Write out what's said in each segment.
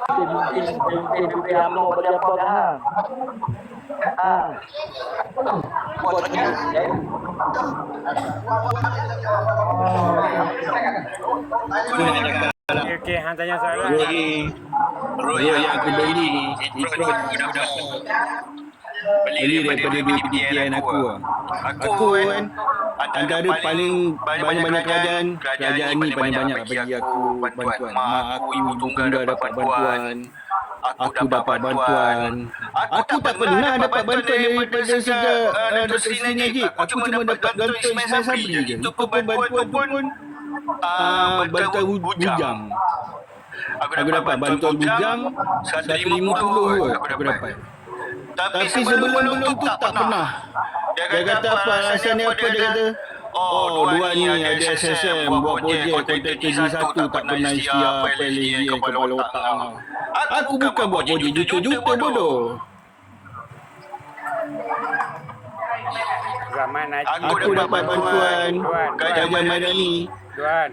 Mungkin lebih lama berapa dah. Buat ni. Okey, hang tanya soalan. Road yang aku beli ni, Citron aku dapat beli daripada BPTN aku lah. Aku kan antara paling banyak-banyak kerajaan ni paling banyak bagi aku bantuan. Mak aku, ibu tunggal dapat bantuan. Aku dapat bantuan. Aku tak pernah dapat bantuan daripada sejak Dr. Sri Najib. Aku cuma dapat bantuan Ismail Sabri je. Itu pun bantuan tu pun bantuan bujang. Aku dapat bantuan bujang 150 aku dapat. Tapi sebelum tu tak pernah. Dia kata apa alasan dia apa, dia kata Luar ni ada SSM buat projek kontraktor G1 tak pernah istiar PLAN kepala otak. Aku bukan buat projek juta-juta bodoh. Zaman Najib. Aku dapat bantuan kerajaan Madani. Tuan.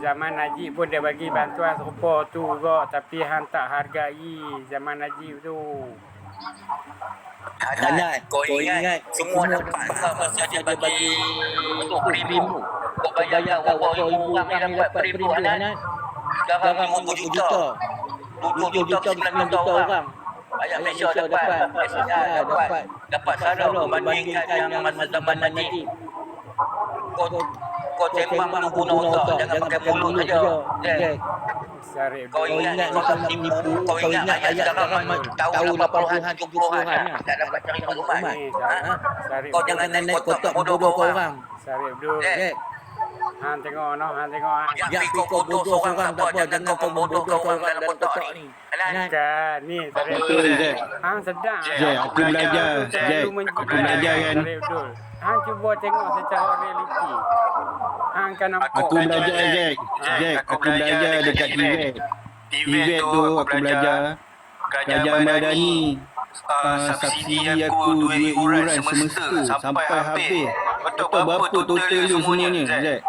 Zaman Najib pun dia bagi bantuan serupa tu juga, tapi hang tak hargai zaman Najib tu. Hanat, kau ingat semua dapat masa dia bagi untuk prim tu. Kau bayar berapa ribu orang yang dapat prim tu, Hanat? Sekarang 50 juta. 7 juta, 9 juta orang. Rakyat Malaysia dapat sara berbandingkan yang masa zaman Najib. Kau sembang guna otak, jangan pakai mulut saja. Kau ingat ni nipu, kau ingat ayat sekarang tahun 80-an, 70-an tak dapat cari maklumat. Kau jangan naik kotak bodoh kau orang. Sarip dulu. Hang tengok noh, hang tengok. Biar kau bodoh seorang tak apa, jangan kau bodoh kau orang dalam kotak ni. Kan, ni sarip Betul, dulu. Jack. Hang sedang. Jack, aku belajar. Jack, aku belajar kan. Sarip dulu. Hang cuba tengok secara realiti. Hang akan nampak. Aku belajar Jack. Aku belajar dekat TVET. TVET tu aku belajar. Kerajaan Madani subsidi aku duit iuran semesta sampai habis. Betul berapa total dia semuanya Jack?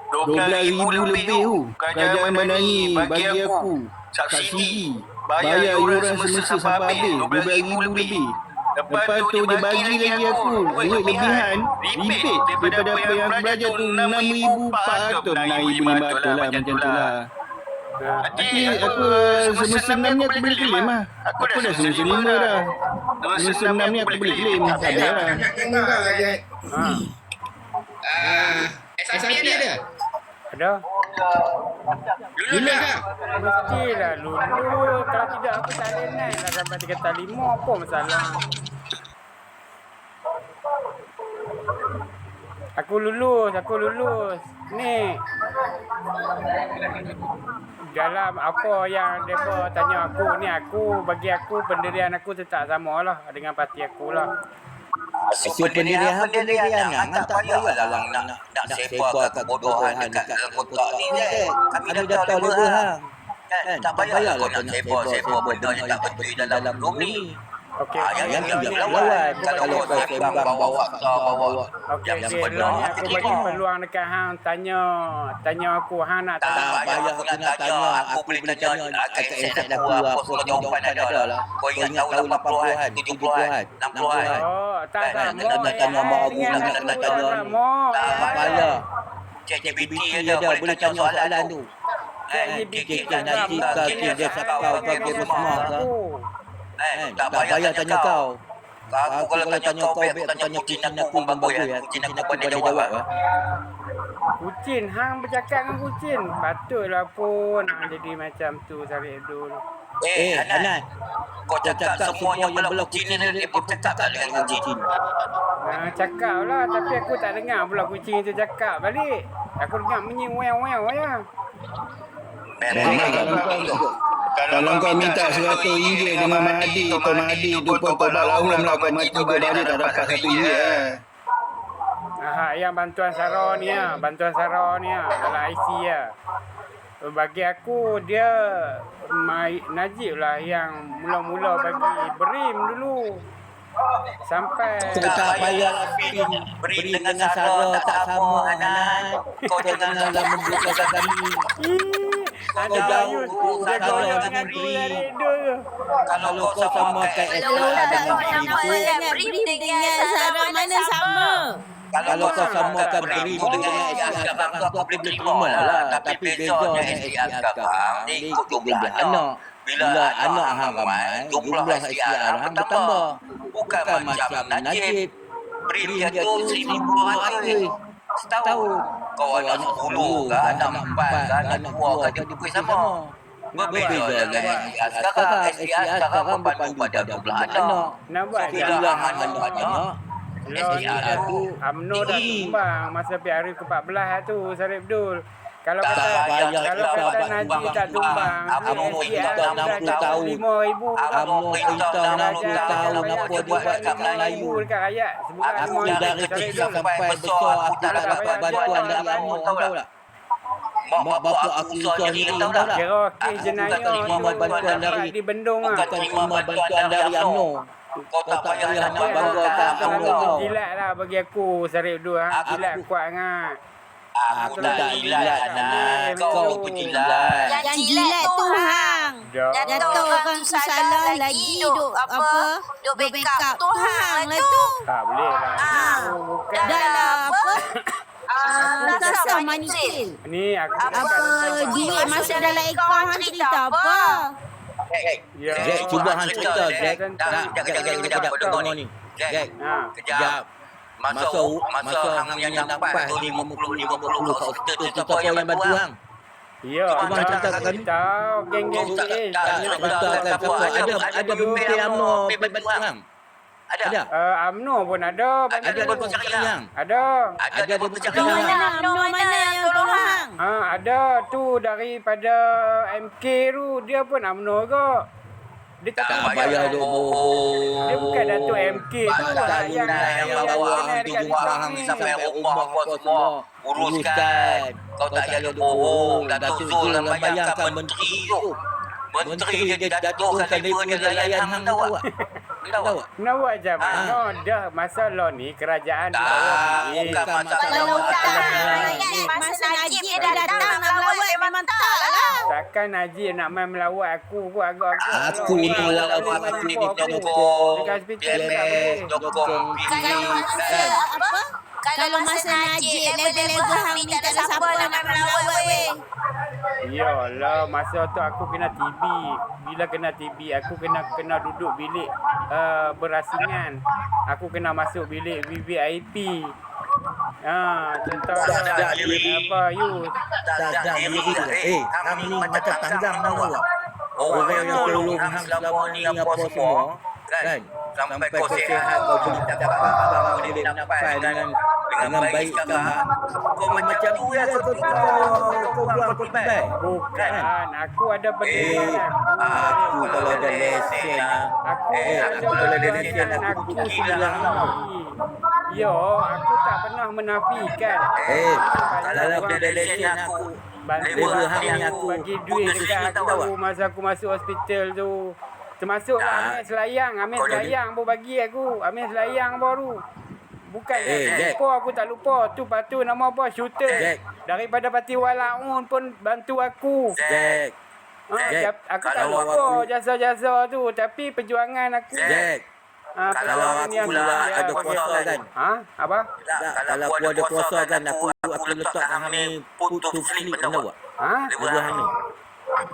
12,000 lebih tu. Kerajaan Madani bagi aku subsidi bayar iuran semesta sampai habis 12,000 lebih. Lepas tu dia bagi lagi aku duit lebihan rebate daripada apa yang aku belajar tu 6,400 6,500 lah macam tu lah. Tapi aku semester 6 ni aku boleh claim lah. Aku dah semester 5 dah. Semester 6 ni aku boleh claim. Tak ada lah. SIP ada? Ada? Lulus tak? Mestilah lulus. Kalau tidak aku tak ada naik lah sampai 3/5. Apa masalah? Aku lulus. Ni. Dalam apa yang mereka tanya aku ni, bagi aku pendirian aku tetap sama lah dengan parti aku lah. Pendirian hang tak payah lah nak sebar kebodohan dekat dalam kotak ni. Kami dah tahu lepas hang. Tak payah kau nak sebar benda yang tak betul dalam room ni. Okey. Yang tidak lawan. Kalau kau sembang bawa fakta, bawa yang benar, aku bagi peluang dekat hang tanya aku hang nak tak payah aku nak tanya. Aku boleh tanya aksen aku apa semua jawapan ada lah. Kau ingat tahun 80-an, 70-an, 60-an. Oh, tak nak tanya mak aku nak tanya. Tak payah. ChatGPT ada boleh tanya soalan tu. Kek Najib ke, kek dia sakau ke, kek semua ke. Tak payah tanya kau. Aku kalau tanya kau, aku tanya kucing aku bagus ya. Kucing aku pandai jawab. Kucing, hang bercakap dengan kucing. Patutlah pun hang jadi macam tu Sarip Abdul. Hanat. Kau cakap semua yang belah kucing ni dia bercakap tak dengan kucing? Cakap lah, tapi aku tak dengar pula kucing tu cakap balik. Aku dengar bunyi wew-wew je. Kalau kau minta 100 ringgit dengan Mahathir, Tuan Mahathir tu pun tobat lahum lah kau mati 3 balik tak dapat 1 ringgit lah. Yang bantuan Sarah ni dalam IC lah. Bagi aku dia Najib lah yang mula-mula bagi BRIM dulu. Sampai tak payah beri dengan Sarah tak sama Hanat. Kau janganlah membuka kami. Kau Dah jauh Yus. Dia sana goyang dengan aku Bri. dari dulu. Kalau kau sama kat Kalau SPR tak dengan nama Bri tu, sangat Brim dengan Sarah mana sama? kalau kau samakan Bri tu dengan SPR sekarang tu aku boleh terima lah. Tapi bezanya SPR sekarang dia ikut jumlah anak. Bila anak hang ramai, jumlah SPR hang bertambah. Bukan macam Najib. Brim dia tu 1,200 setahun. Kau anak 10 ke, anak 4 ke, anak 2 ke, dia pukul sama. Berbeza dengan SPR sekarang. SPR sekarang berpandu pada jumlah anak. Nak buat So, bila hang anak banyak, SPR tu UMNO dah tumbang masa PRU ke-14 tu Sarip Abdul. Kalau tak kata payah kalau kita kata Najib tak tumbang, UMNO SPR kita dah 60 tahun. 5,000. UMNO perintah 60 tahun apa dia buat kat Melayu. Dekat rakyat sebulan Aku 5,000 dari Sarip kecil Abdul. sampai besar aku tak dapat bantuan dari UMNO, tahu tak? Mak bapak aku susah ni tahu tak? Kira kes jenayah tak terima tu bantuan dapat dari di Bendung ah. bukan terima bantuan dari UMNO. Kau tak payah nak banggakan UMNO kau. Jilat lah bagi aku Sarip Abdul. Jilat kuat sangat. Aku tak jilat nak. Kau tu jilat. Yang jilat tu hang. Yang tu orang tu salah lagi duk apa? Duk backup tu hang lah tu. Tak boleh lah. Bukan. Dah lah apa? Rasa manicil. Ni aku Apa duit masuk dalam akaun hang cerita apa? Ya. Jack, cuba hang cerita, Jack. Kejap, dengar ni. Jack, kejap. Masa hang yang nampak tu 50 kat hospital tu siapa yang bantu hang? Ya. Cuba hang cerita kat kami. Tahu geng-geng Tak ni. cerita kat siapa. Ada pemimpin UMNO bantu hang? Ada? UMNO pun ada. Ada dia bercakap hang? Ada. Ada dia bercakap Mana hang? mana yang tolong hang? Ada tu daripada MK tu dia pun UMNO ke. Dia Tak tak payah duk bohong. Dia bukan Datuk MK tu lah yang bawa hang tu jumpa hang sampai rumah apa semua uruskan. Kau tak payah duk bohong. Datuk Zul yang bayangkan menteri tu. Menteri dia jatuhkan daripada layan hang tahu tak? Tahu tak? nak buat macam mana dah masalah ni kerajaan di bawah ni. Bukan masalah Kalau tak masalah. masa Najib dia datang nak melawat memang tak lah. Takkan Najib nak main melawat aku pun agak-agak. Aku ni walaupun aku ni dokong. Dekat hospital tak Yes, boleh. dokong. Kalau masa apa? Kalau masa Najib level-level hang ni tak ada siapa nak main melawat weh. Yalah, masa tu aku kena TB. Bila kena TB, aku kena duduk bilik berasingan. Aku kena masuk bilik VVIP. Contohnya apa you? Dah diri tu. Hang ni macam tanggang tahu tak? Orang yang tolong hang selama ni apa semua, kan? Sampai kau sihat, kau boleh dapat barang boleh nampai dengan baik sekarang. Kau macam tu ya, kau buang kau baik. Bukan, aku ada pendirian Aku kalau ada lesen, aku kalau ada lesen aku gila. Yo, aku tak pernah menafikan. Kalau ada lesen aku Bantu aku bagi duit dekat aku masa aku masuk hospital tu. Termasuklah Amir Selayang pun bagi aku. Amir Selayang baru. Bukan lupa, aku tak lupa. Tu patu nama apa? Shooter. Daripada Parti Walaun pun bantu aku. Aku tak lupa jasa-jasa tu. Tapi perjuangan aku. Kalau aku lah ada kuasa kan. Apa? Kalau aku ada kuasa kan aku letak hang ni putus sleep tahu tak? Lepas hang ni.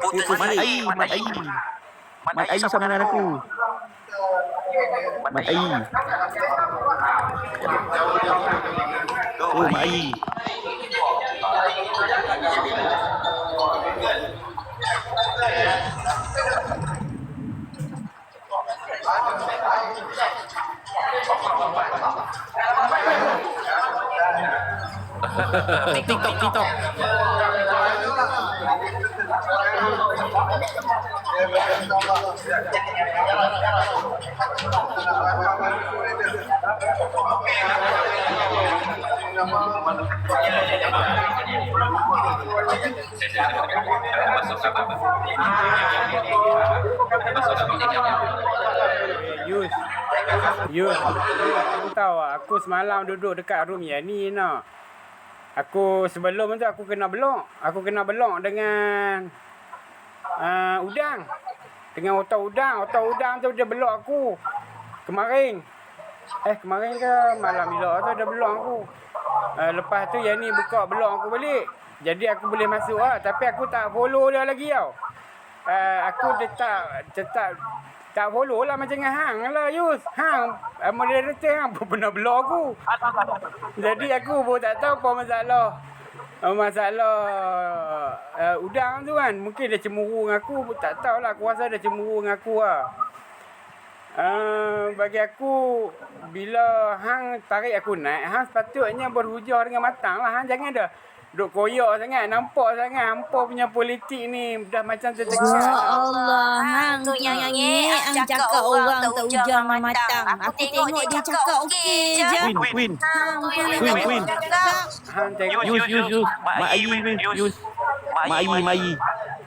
Putus sleep. Mat Ayi sama dengan aku. Mat Ayi. Oh, Mat Ayi. TikTok. Yus, tahu aku semalam duduk dekat room Yani nak. Aku sebelum tu aku kena belok dengan udang. Dengan otak udang. Otak udang tu dia belok aku. Kemarin ke malam elok tu dia belok aku. Lepas tu yang ni buka belok aku balik. Jadi aku boleh masuk lah. Tapi aku tak follow dia lagi tau. Aku tak follow lah macam dengan Hang lah Yus. Hang moderator Hang pun pernah belok aku. Jadi aku pun tak tahu apa masalah. Masalah udang tu kan. Mungkin dia cemburu dengan aku. Tak tahulah. Aku rasa dia cemburu dengan aku lah. Bagi aku, bila Hang tarik aku naik, Hang sepatutnya berhujah dengan matang lah. Hang jangan dah duk koyak sangat, nampak sangat hampa punya politik ni dah macam tertekan. Ya Allah, Hang tu yang Hang cakap orang tak hujah dengan matang. Aku tengok dia cakap okey je. Queen. Hang tengok. Yus. Mak Ayi.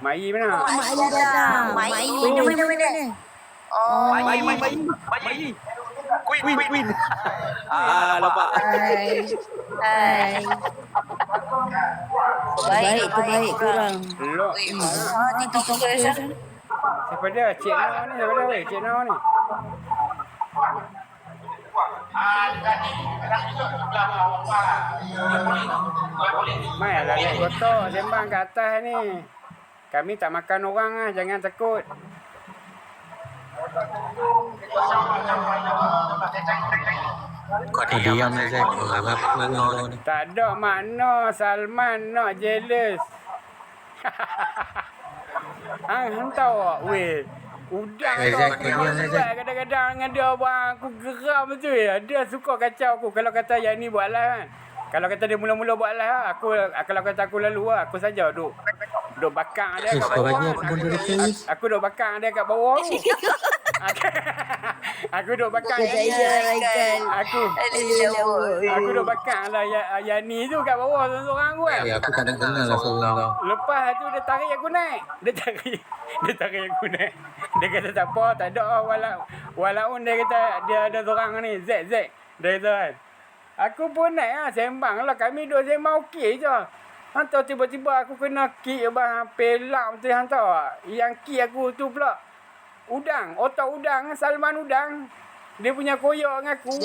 Mak Ayi mana? Mak Ayi datang. Mak Ayi mana? Oh, Mak Ayi. Queen. Nampak. Hai. Baik kurang. Elok. Siapa dia? Cik Noh ni. Siapa dia weh? Cik Noh ni. Mai lah naik kotor. Sembang kat atas ni. Kami tak makan orang lah. Jangan takut. Kau diam lah Zek. Apa ni? Tak ada makna Salman nak jealous. Hang tahu tak? Weh. Udang tu aku buat kadang-kadang dengan dia bang. Aku geram tu ya. Dia suka kacau aku. Kalau kata yang ni buat live kan. Kalau kata dia mula-mula buat live lah. Kalau kata aku lalu lah. Aku saja duk bakang dia kat bawah. Aku duk bakang dia kat bawah tu. Aku duk bakang Aku duk bakang lah Yani tu kat bawah seorang aku kan. Aku tak nak kenal lah seorang kau. Lepas tu dia tarik aku naik. Dia tarik aku naik. Dia kata tak apa, tak ada walaupun dia kata dia ada seorang ni Z. Dia kata kan. Aku pun naik lah, sembang lah. Kami duk sembang okey je. Hantar tiba-tiba aku kena kick bang. Pelak betul hantar. Yang kick aku tu pula. Udang. Otak udang. Salman udang. Dia punya koyak dengan aku.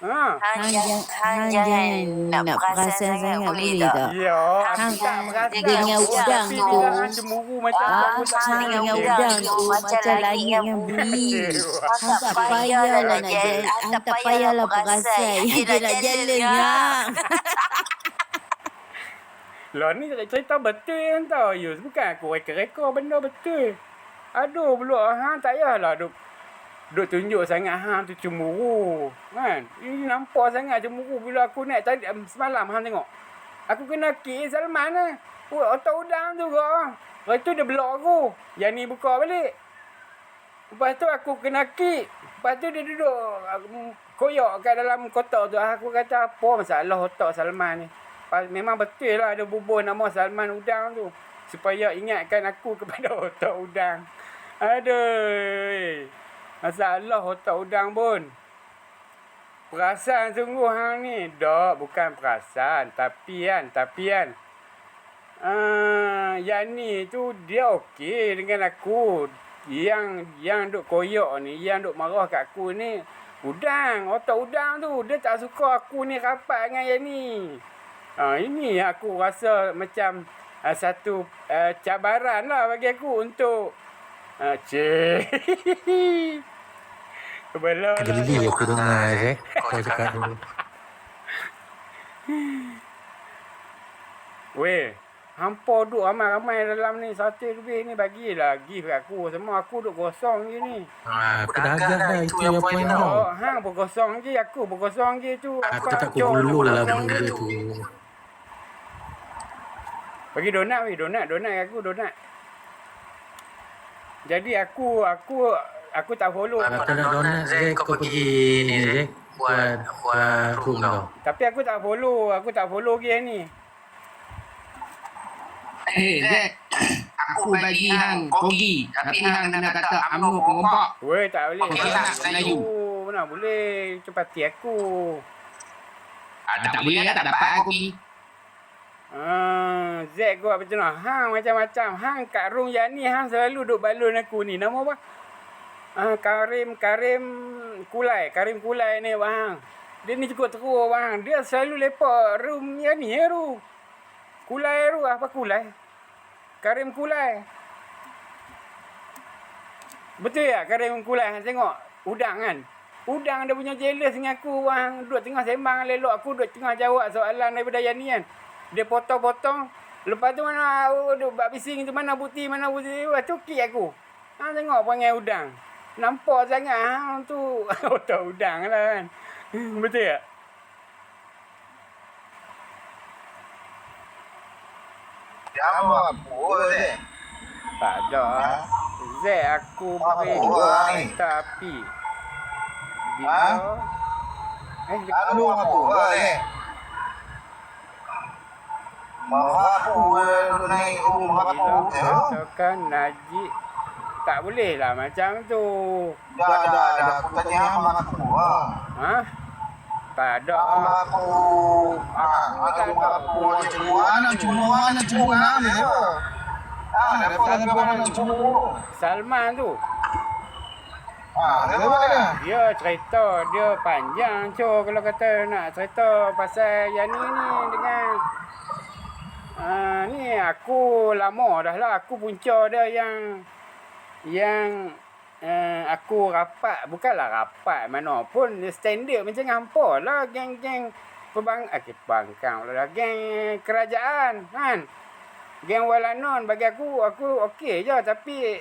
Hang jangan nak perasan sangat boleh tak? Ya, aku tak perasan. Dengan udang Tapi tu. bila hang cemburu macam tu, aku tak Hang dengan udang tu macam langit dengan bumi. Hang tak payahlah nak jalan. Hang tak payahlah perasan. Dia nak jalan Hang. Lah ni cerita betul yang tahu Yus. Bukan aku reka-reka benda betul. Aduh pula hang tak payahlah duk tunjuk sangat hang tu cemburu. Kan? Ini nampak sangat cemburu bila aku naik tadi semalam hang tengok. Aku kena kick Salman lah. Otak udang tu ke. Lepas tu dia blok aku. Yang ni buka balik. Lepas tu aku kena kick. Lepas tu dia duduk koyak kat dalam kotak tu. Aku kata apa masalah otak Salman ni. Memang betul lah ada bubuh nama Salman Udang tu. Supaya ingatkan aku kepada otak udang. Aduh. Masalah otak udang pun. Perasaan sungguh hang ni. Tak, bukan perasaan. Tapi kan. Yang ni tu dia okey dengan aku. Yang duk koyak ni, yang duk marah kat aku ni. Udang, otak udang tu. Dia tak suka aku ni rapat dengan yang ni. Ini aku rasa macam satu cabaran lah bagi aku untuk Kebelah Geli aku dengar Zek. Kau cakap dulu. Weh, hampa duk ramai-ramai dalam ni 100 lebih ni bagilah gift kat aku. Semua aku duk kosong je ni. Pedagang dah itu yang poin kau. Hang pun kosong je, aku pun kosong je tu. Aku tak kubulu lah benda tu. Bagi donat weh, donat kat aku donat. Jadi aku tak follow. Kalau nak donat Zek kau pergi ni Zek. Buat room kau. Tapi aku tak follow ke ni. Zek, aku bagi hang kogi. Tapi hang nak kata amno pengompak. Weh, tak boleh. Okey lah, Melayu. Mana boleh. Itu parti aku. Tak boleh lah, tak dapat aku pergi. Z aku buat macam mana? Hang macam-macam. Hang kat room Yani hang selalu duk balon aku ni. Nama apa? Karim Kulai. Karim Kulai ni bang. Dia ni cukup teruk bang. Dia selalu lepak room Yani tu. Kulai tu apa Kulai? Karim Kulai. Betul tak Karim Kulai? Tengok udang kan. Udang dia punya jealous dengan aku bang. Duduk tengah sembang elok aku duduk tengah jawab soalan daripada Yani kan. Dia potong-potong. Lepas tu mana duk bab bising tu mana bukti. Wah cukik aku. Hang tengok perangai udang. Nampak sangat hang tu otak udang lah kan. Betul tak? Jawab apa ni? Tak ada. Z aku beri tapi bila Lalu apa ni? Mahapu naik mahapu tu. katakan Najib tak boleh lah macam tu. Dah. Aku tanya mahapu. Ha? Tak ada. Mahapu. Tak ada. Anak cuma ni tu. Apa cuma? Salman tu. Mana? Dia cerita dia panjang kalau kata nak cerita pasal Yani ni dengan ni aku lama dah lah. Aku punca dia yang aku rapat. Bukanlah rapat mana pun. Standard macam hampa lah. Geng-geng pembangkang lah. Geng kerajaan kan. Geng Walanon bagi aku okey je. Tapi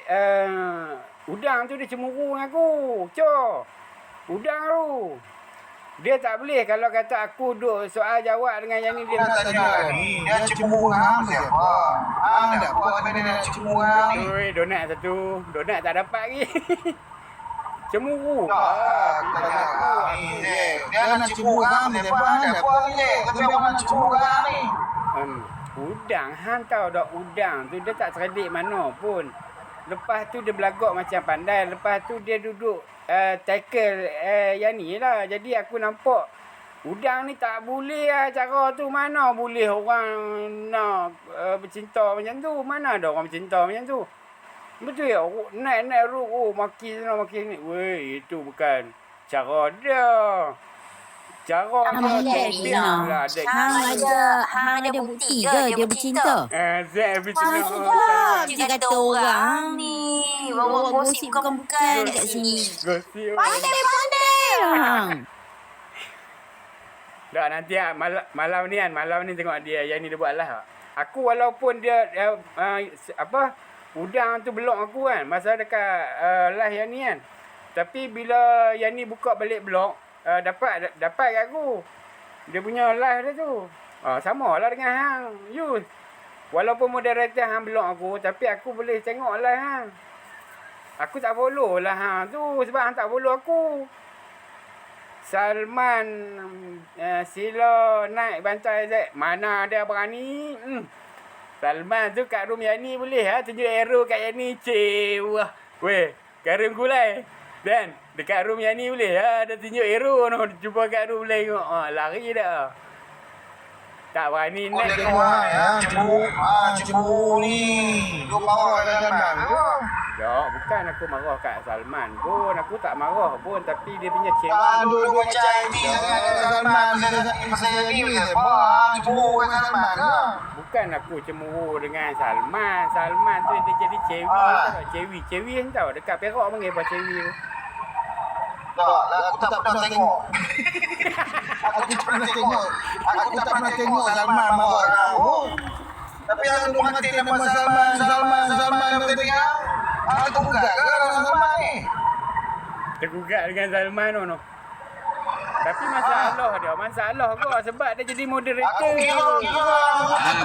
udang tu dia cemburu dengan aku. Udang tu. Dia tak boleh kalau kata aku duk soal jawab dengan yang ni dia nak tanya. Dia cemburu dengan siapa? Ada apa dia cemburu ni? Oi, donat satu. Donat tak dapat lagi. Cemburu. Dia nak cemburu dengan siapa? Ada apa ni? Kenapa nak cemburu ni? Udang, hang tahu tak udang tu dia tak cerdik mana pun. Lepas tu dia belagak macam pandai. Lepas tu dia duduk tackle yang ni lah. Jadi aku nampak udang ni tak boleh lah cara tu. Mana boleh orang nak bercinta macam tu. Mana ada orang bercinta macam tu. Betul ya? Naik ruk. Maki sana maki ni. Weh, itu bukan cara dia. Cara dia Hang ada bukti ke dia bercinta? Zek bercinta. Sebab dia kata orang ni bawa gosip bukan kat sini. Gosip. Pandai hang. Tak nanti malam ni tengok dia yang ni dia buat lah. Aku walaupun dia udang tu blok aku kan masa dekat live yang ni kan. Tapi bila yang ni buka balik blok dapat kat aku. Dia punya live dia tu. Sama lah dengan hang. Yus. Walaupun moderator hang blok aku tapi aku boleh tengok live hang. Aku tak follow lah hang tu sebab hang tak follow aku. Salman sila naik bantai Zek. Mana dia berani? Salman tu kat room Yani boleh tunjuk arrow kat Yani. Wah. Weh, Karim Kulai. Dan dekat room Yani boleh ada tunjuk arrow no. Cuba kat room lain tengok. Lari dah. Tak berani nak tengok. Cemburu ni. Lu bawa Salman tu. Tak, bukan aku marah kat Salman pun. Aku tak marah pun tapi dia punya cewek. Dua cai ni Salman pasal ni apa? Cemburu dengan Salman ke? Bukan aku cemburu dengan Salman. Salman tu dia jadi cewek tau. Cewek tahu dekat Perak panggil apa cewek tu. Tak, aku tak pernah tengok. Aku tak pernah tengok Salman marah aku. Tapi aku duk mati nama Salman tengok. Aku gugat ke dengan Salman ni? Tergugat dengan Salman tu. Tapi masalah kau sebab dia jadi moderator.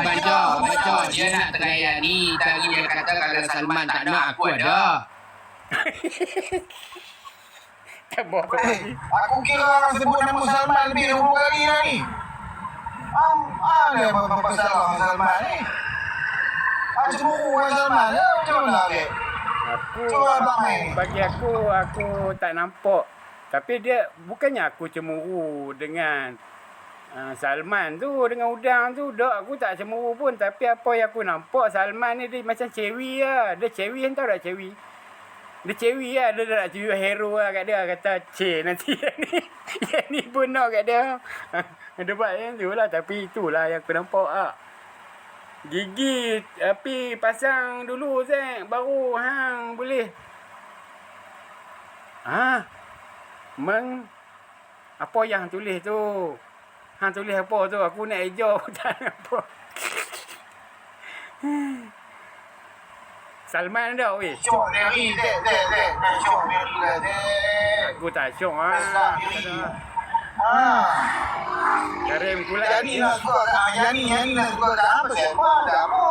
Baca dia nak teraya ni. Tadi dia kata kalau Salman tak nak aku ada. Tambah lagi. Aku kira orang sebut nama Salman lebih 20 kali dah ni. Ada apa salah dengan Salman ni? Cemburu dengan Salman ke? Macam mana ke? Bagi aku tak nampak. Tapi dia bukannya aku cemburu dengan Salman tu dengan udang tu dak aku tak cemburu pun, tapi apa yang aku nampak Salman ni dia macam cewi lah. Dia cewi, tahu tak cewi? Dia cewi lah, dia nak cewi hero lah kat dia, kata nanti yang ni pun nak kat dia. Dia buat yang tu lah, tapi itulah yang aku nampak lah. Gigi api pasang dulu Zek, baru hang boleh. Apa yang tulis tu? Hang tulis apa tu? Aku nak eja tak apa. Salman dah weh. Syok ni, Dek. Syok ni lah, Dek. Aku tak syok Karim pula. Yang ni nak suka, yang ni nak suka tak apa, Dek. Apa?